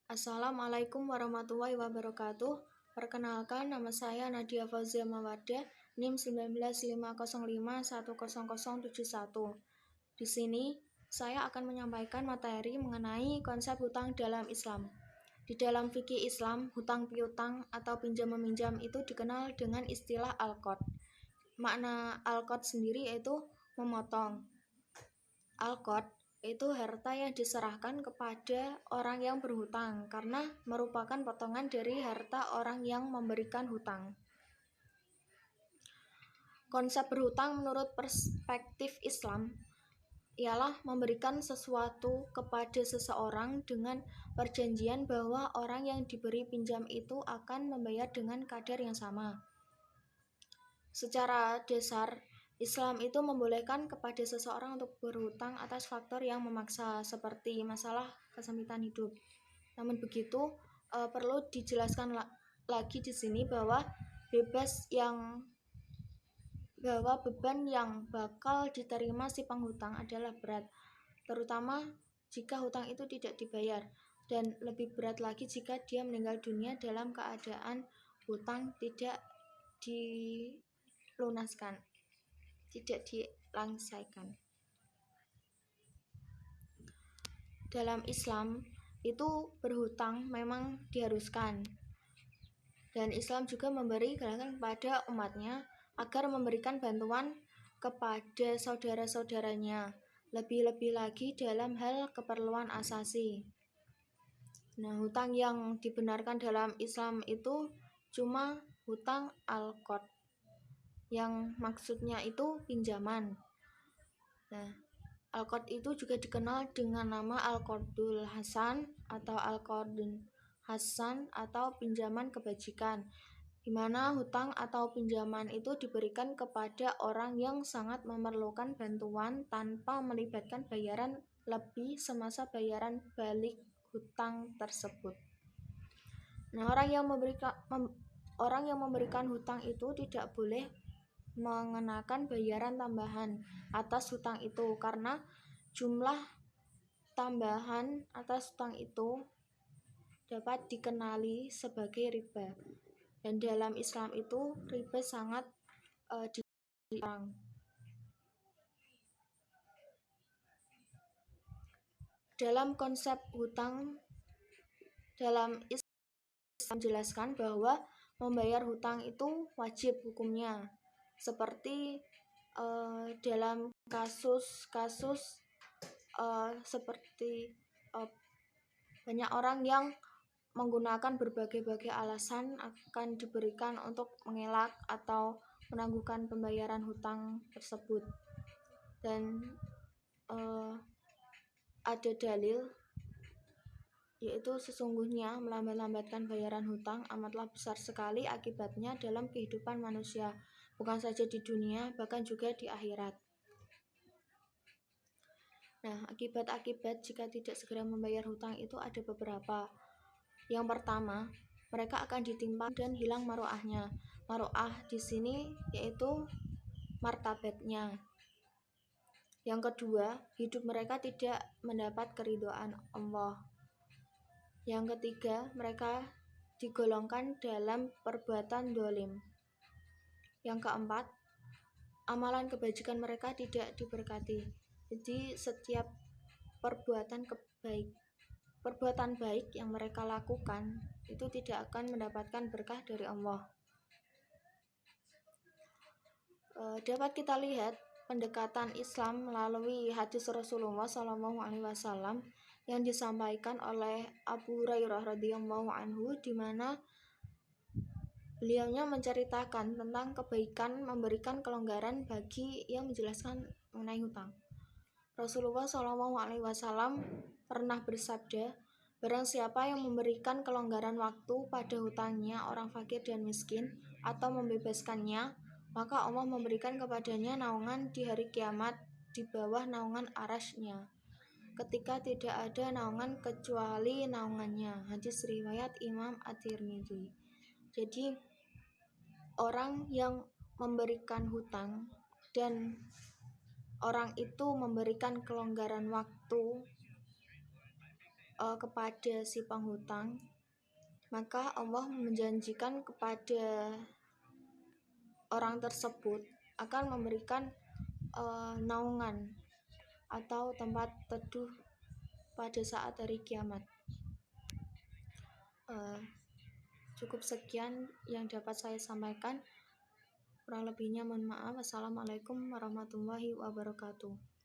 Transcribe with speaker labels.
Speaker 1: Assalamualaikum warahmatullahi wabarakatuh. Perkenalkan, nama saya Nadia Fauzia Mawardah, NIM 19505100071. Di sini saya akan menyampaikan materi mengenai konsep hutang dalam Islam. Di dalam fikih Islam, hutang piutang atau pinjam meminjam itu dikenal dengan istilah al-qard. Makna al-qard sendiri yaitu memotong. Al-qard itu harta yang diserahkan kepada orang yang berhutang karena merupakan potongan dari harta orang yang memberikan hutang. Konsep berhutang menurut perspektif Islam ialah memberikan sesuatu kepada seseorang dengan perjanjian bahwa orang yang diberi pinjam itu akan membayar dengan kadar yang sama. Secara dasar, Islam itu membolehkan kepada seseorang untuk berhutang atas faktor yang memaksa, seperti masalah kesempitan hidup. Namun begitu, perlu dijelaskan lagi di sini bahwa beban yang bakal diterima si penghutang adalah berat, terutama jika hutang itu tidak dibayar, dan lebih berat lagi jika dia meninggal dunia dalam keadaan hutang tidak dilangsaikan. Dalam Islam itu berhutang memang diharuskan, dan Islam juga memberi gerakan kepada umatnya agar memberikan bantuan kepada saudara-saudaranya, lebih-lebih lagi dalam hal keperluan asasi. Nah, hutang yang dibenarkan dalam Islam itu cuma hutang al-qard, yang maksudnya itu pinjaman. Nah, al-qard itu juga dikenal dengan nama al-qardul hasan atau al-qardun hasan atau pinjaman kebajikan, di mana hutang atau pinjaman itu diberikan kepada orang yang sangat memerlukan bantuan tanpa melibatkan bayaran lebih semasa bayaran balik hutang tersebut. Nah, orang yang memberikan hutang itu tidak boleh mengenakan bayaran tambahan atas hutang itu, karena jumlah tambahan atas hutang itu dapat dikenali sebagai riba, dan dalam Islam itu riba sangat dilarang. Dalam konsep hutang dalam Islam menjelaskan bahwa membayar hutang itu wajib hukumnya, seperti dalam kasus-kasus seperti banyak orang yang menggunakan berbagai alasan akan diberikan untuk mengelak atau menangguhkan pembayaran hutang tersebut, dan ada dalil yaitu sesungguhnya melambat-lambatkan bayaran hutang amatlah besar sekali akibatnya dalam kehidupan manusia, bukan saja di dunia, bahkan juga di akhirat. Nah, akibat-akibat jika tidak segera membayar hutang itu ada beberapa. Yang pertama, mereka akan ditimpa dan hilang maruahnya. Maruah di sini yaitu martabatnya. Yang kedua, hidup mereka tidak mendapat keridhaan Allah. Yang ketiga, mereka digolongkan dalam perbuatan dolim. Yang keempat, amalan kebajikan mereka tidak diberkati. Jadi setiap perbuatan baik yang mereka lakukan itu tidak akan mendapatkan berkah dari Allah. Dapat kita lihat pendekatan Islam melalui hadis Rasulullah SAW yang disampaikan oleh Abu Hurairah radhiyallahu anhu, di mana beliaunya menceritakan tentang kebaikan memberikan kelonggaran bagi yang menjelaskan mengenai hutang. Rasulullah SAW pernah bersabda, barang siapa yang memberikan kelonggaran waktu pada hutangnya orang fakir dan miskin atau membebaskannya, maka Allah memberikan kepadanya naungan di hari kiamat di bawah naungan arasy-Nya, ketika tidak ada naungan kecuali naungannya. Hadis riwayat Imam At-Tirmidzi. Jadi orang yang memberikan hutang dan orang itu memberikan kelonggaran waktu kepada si penghutang, maka Allah menjanjikan kepada orang tersebut akan memberikan naungan atau tempat teduh pada saat hari kiamat. Cukup sekian yang dapat saya sampaikan. Kurang lebihnya mohon maaf. Wassalamualaikum warahmatullahi wabarakatuh.